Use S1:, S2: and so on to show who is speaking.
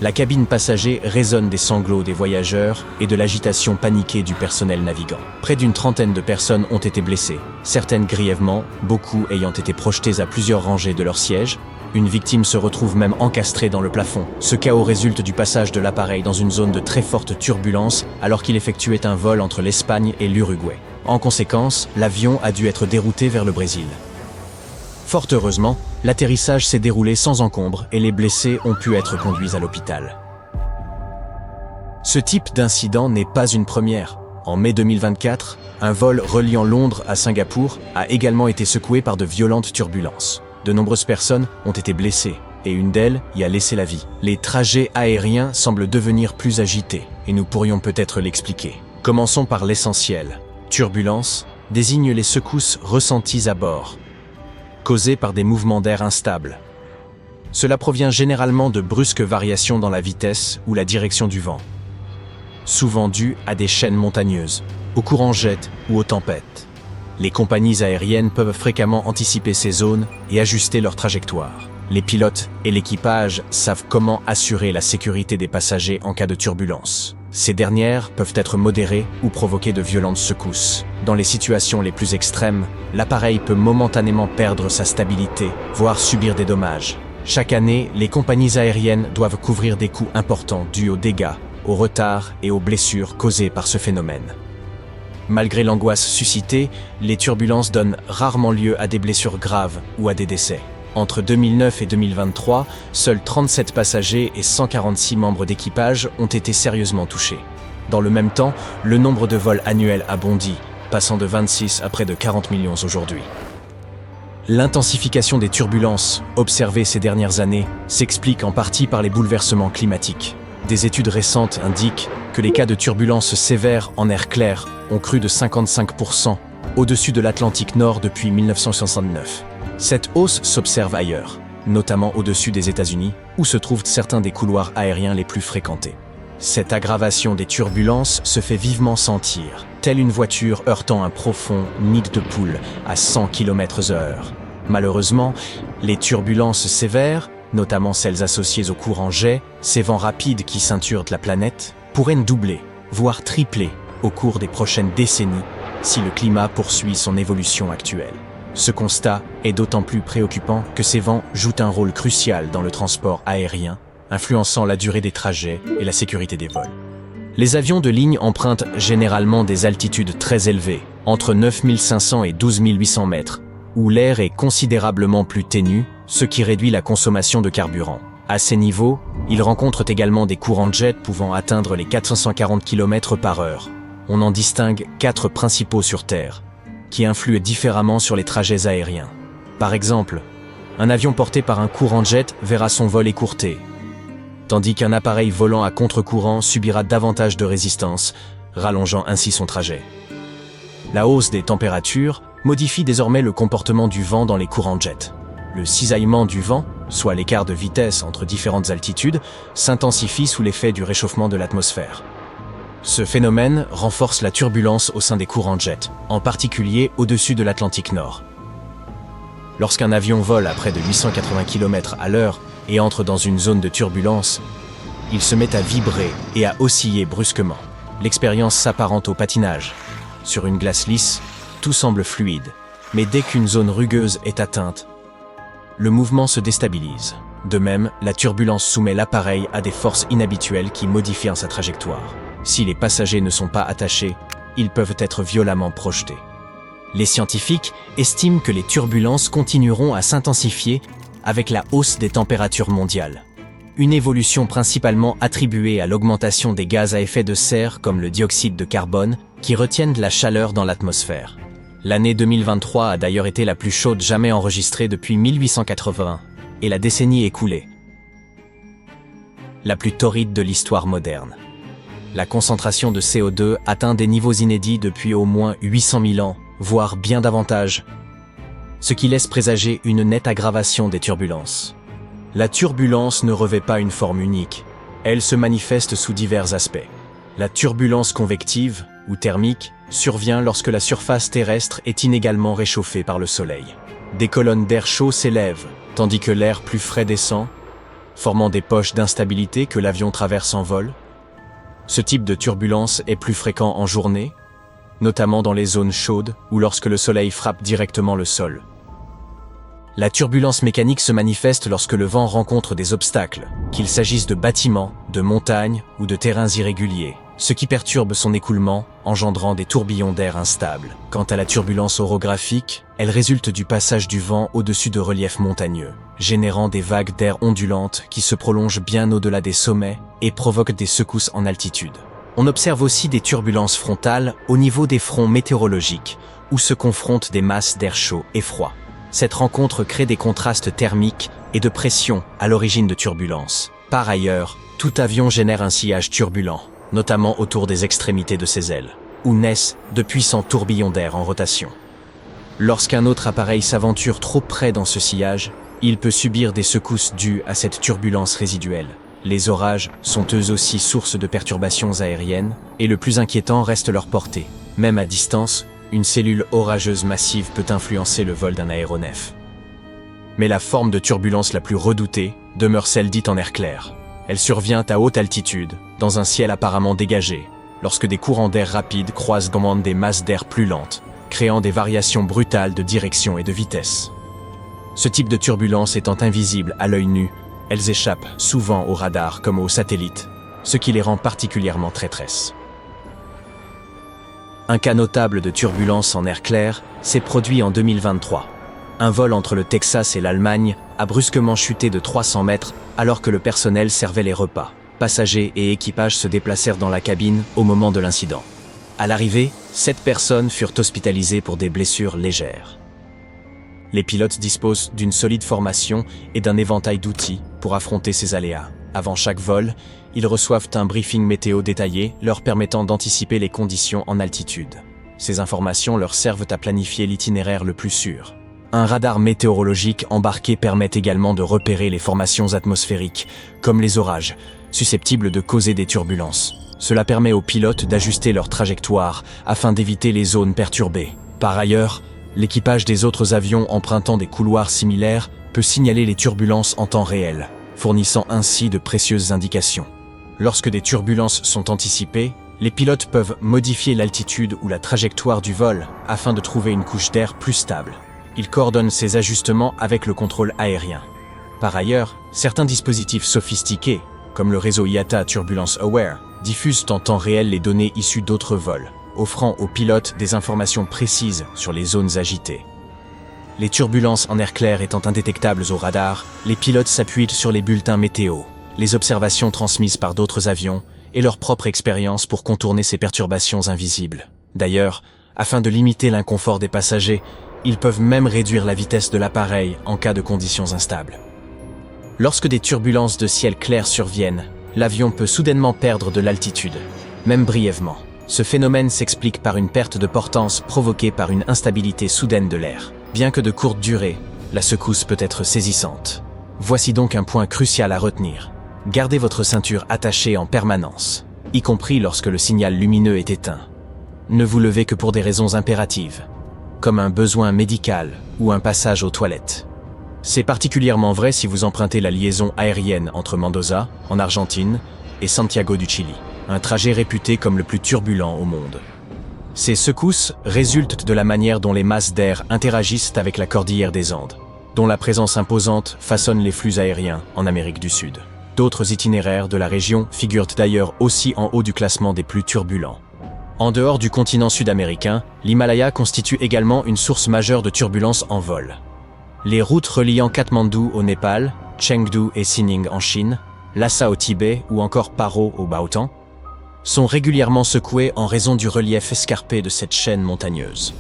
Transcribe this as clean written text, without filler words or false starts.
S1: La cabine passager résonne des sanglots des voyageurs et de l'agitation paniquée du personnel navigant. Près d'une trentaine de personnes ont été blessées, certaines grièvement, beaucoup ayant été projetées à plusieurs rangées de leur siège. Une victime se retrouve même encastrée dans le plafond. Ce chaos résulte du passage de l'appareil dans une zone de très forte turbulence alors qu'il effectuait un vol entre l'Espagne et l'Uruguay. En conséquence, l'avion a dû être dérouté vers le Brésil. Fort heureusement, l'atterrissage s'est déroulé sans encombre et les blessés ont pu être conduits à l'hôpital. Ce type d'incident n'est pas une première. En mai 2024, un vol reliant Londres à Singapour a également été secoué par de violentes turbulences. De nombreuses personnes ont été blessées et une d'elles y a laissé la vie. Les trajets aériens semblent devenir plus agités et nous pourrions peut-être l'expliquer. Commençons par l'essentiel. Turbulence désigne les secousses ressenties à bord, causées par des mouvements d'air instables. Cela provient généralement de brusques variations dans la vitesse ou la direction du vent, souvent dues à des chaînes montagneuses, aux courants jet ou aux tempêtes. Les compagnies aériennes peuvent fréquemment anticiper ces zones et ajuster leur trajectoire. Les pilotes et l'équipage savent comment assurer la sécurité des passagers en cas de turbulence. Ces dernières peuvent être modérées ou provoquer de violentes secousses. Dans les situations les plus extrêmes, l'appareil peut momentanément perdre sa stabilité, voire subir des dommages. Chaque année, les compagnies aériennes doivent couvrir des coûts importants dus aux dégâts, aux retards et aux blessures causées par ce phénomène. Malgré l'angoisse suscitée, les turbulences donnent rarement lieu à des blessures graves ou à des décès. Entre 2009 et 2023, seuls 37 passagers et 146 membres d'équipage ont été sérieusement touchés. Dans le même temps, le nombre de vols annuels a bondi, passant de 26 à près de 40 millions aujourd'hui. L'intensification des turbulences, observée ces dernières années, s'explique en partie par les bouleversements climatiques. Des études récentes indiquent que les cas de turbulences sévères en air clair ont cru de 55% au-dessus de l'Atlantique Nord depuis 1969. Cette hausse s'observe ailleurs, notamment au-dessus des États-Unis, où se trouvent certains des couloirs aériens les plus fréquentés. Cette aggravation des turbulences se fait vivement sentir, telle une voiture heurtant un profond nid de poule à 100 km/h. Malheureusement, les turbulences sévères, notamment celles associées au courant jet, ces vents rapides qui ceinturent la planète, pourraient doubler, voire tripler, au cours des prochaines décennies, si le climat poursuit son évolution actuelle. Ce constat est d'autant plus préoccupant que ces vents jouent un rôle crucial dans le transport aérien, influençant la durée des trajets et la sécurité des vols. Les avions de ligne empruntent généralement des altitudes très élevées, entre 9500 et 12 800 mètres, où l'air est considérablement plus ténu, ce qui réduit la consommation de carburant. À ces niveaux, ils rencontrent également des courants de jet pouvant atteindre les 440 km/h. On en distingue 4 principaux sur Terre, qui influent différemment sur les trajets aériens. Par exemple, un avion porté par un courant jet verra son vol écourté, tandis qu'un appareil volant à contre-courant subira davantage de résistance, rallongeant ainsi son trajet. La hausse des températures modifie désormais le comportement du vent dans les courants jet. Le cisaillement du vent, soit l'écart de vitesse entre différentes altitudes, s'intensifie sous l'effet du réchauffement de l'atmosphère. Ce phénomène renforce la turbulence au sein des courants jet, en particulier au-dessus de l'Atlantique Nord. Lorsqu'un avion vole à près de 880 km/h et entre dans une zone de turbulence, il se met à vibrer et à osciller brusquement. L'expérience s'apparente au patinage. Sur une glace lisse, tout semble fluide, mais dès qu'une zone rugueuse est atteinte, le mouvement se déstabilise. De même, la turbulence soumet l'appareil à des forces inhabituelles qui modifient sa trajectoire. Si les passagers ne sont pas attachés, ils peuvent être violemment projetés. Les scientifiques estiment que les turbulences continueront à s'intensifier avec la hausse des températures mondiales. Une évolution principalement attribuée à l'augmentation des gaz à effet de serre comme le dioxyde de carbone qui retiennent de la chaleur dans l'atmosphère. L'année 2023 a d'ailleurs été la plus chaude jamais enregistrée depuis 1880 et la décennie écoulée, la plus torride de l'histoire moderne. La concentration de CO2 atteint des niveaux inédits depuis au moins 800 000 ans, voire bien davantage, ce qui laisse présager une nette aggravation des turbulences. La turbulence ne revêt pas une forme unique, elle se manifeste sous divers aspects. La turbulence convective, ou thermique, survient lorsque la surface terrestre est inégalement réchauffée par le soleil. Des colonnes d'air chaud s'élèvent, tandis que l'air plus frais descend, formant des poches d'instabilité que l'avion traverse en vol. Ce type de turbulence est plus fréquent en journée, notamment dans les zones chaudes ou lorsque le soleil frappe directement le sol. La turbulence mécanique se manifeste lorsque le vent rencontre des obstacles, qu'il s'agisse de bâtiments, de montagnes ou de terrains irréguliers, ce qui perturbe son écoulement, engendrant des tourbillons d'air instables. Quant à la turbulence orographique, elle résulte du passage du vent au-dessus de reliefs montagneux, générant des vagues d'air ondulantes qui se prolongent bien au-delà des sommets et provoquent des secousses en altitude. On observe aussi des turbulences frontales au niveau des fronts météorologiques, où se confrontent des masses d'air chaud et froid. Cette rencontre crée des contrastes thermiques et de pression à l'origine de turbulences. Par ailleurs, tout avion génère un sillage turbulent, notamment autour des extrémités de ses ailes, où naissent de puissants tourbillons d'air en rotation. Lorsqu'un autre appareil s'aventure trop près dans ce sillage, il peut subir des secousses dues à cette turbulence résiduelle. Les orages sont eux aussi source de perturbations aériennes, et le plus inquiétant reste leur portée. Même à distance, une cellule orageuse massive peut influencer le vol d'un aéronef. Mais la forme de turbulence la plus redoutée demeure celle dite en air clair. Elle survient à haute altitude, dans un ciel apparemment dégagé, lorsque des courants d'air rapides croisent des masses d'air plus lentes, créant des variations brutales de direction et de vitesse. Ce type de turbulence étant invisible à l'œil nu, elles échappent souvent au radar comme aux satellites, ce qui les rend particulièrement traîtresses. Un cas notable de turbulence en air clair s'est produit en 2023. Un vol entre le Texas et l'Allemagne a brusquement chuté de 300 mètres alors que le personnel servait les repas. Passagers et équipage se déplacèrent dans la cabine au moment de l'incident. À l'arrivée, 7 personnes furent hospitalisées pour des blessures légères. Les pilotes disposent d'une solide formation et d'un éventail d'outils pour affronter ces aléas. Avant chaque vol, ils reçoivent un briefing météo détaillé leur permettant d'anticiper les conditions en altitude. Ces informations leur servent à planifier l'itinéraire le plus sûr. Un radar météorologique embarqué permet également de repérer les formations atmosphériques, comme les orages, susceptibles de causer des turbulences. Cela permet aux pilotes d'ajuster leur trajectoire afin d'éviter les zones perturbées. Par ailleurs, l'équipage des autres avions empruntant des couloirs similaires peut signaler les turbulences en temps réel, fournissant ainsi de précieuses indications. Lorsque des turbulences sont anticipées, les pilotes peuvent modifier l'altitude ou la trajectoire du vol afin de trouver une couche d'air plus stable. Ils coordonnent ces ajustements avec le contrôle aérien. Par ailleurs, certains dispositifs sophistiqués, comme le réseau IATA Turbulence Aware, diffusent en temps réel les données issues d'autres vols, offrant aux pilotes des informations précises sur les zones agitées. Les turbulences en air clair étant indétectables au radar, les pilotes s'appuient sur les bulletins météo, les observations transmises par d'autres avions et leur propre expérience pour contourner ces perturbations invisibles. D'ailleurs, afin de limiter l'inconfort des passagers, ils peuvent même réduire la vitesse de l'appareil en cas de conditions instables. Lorsque des turbulences de ciel clair surviennent, l'avion peut soudainement perdre de l'altitude, même brièvement. Ce phénomène s'explique par une perte de portance provoquée par une instabilité soudaine de l'air. Bien que de courte durée, la secousse peut être saisissante. Voici donc un point crucial à retenir. Gardez votre ceinture attachée en permanence, y compris lorsque le signal lumineux est éteint. Ne vous levez que pour des raisons impératives, comme un besoin médical ou un passage aux toilettes. C'est particulièrement vrai si vous empruntez la liaison aérienne entre Mendoza, en Argentine, et Santiago du Chili, un trajet réputé comme le plus turbulent au monde. Ces secousses résultent de la manière dont les masses d'air interagissent avec la cordillère des Andes, dont la présence imposante façonne les flux aériens en Amérique du Sud. D'autres itinéraires de la région figurent d'ailleurs aussi en haut du classement des plus turbulents. En dehors du continent sud-américain, l'Himalaya constitue également une source majeure de turbulences en vol. Les routes reliant Katmandou au Népal, Chengdu et Xining en Chine, Lhasa au Tibet ou encore Paro au Bhoutan, sont régulièrement secouées en raison du relief escarpé de cette chaîne montagneuse.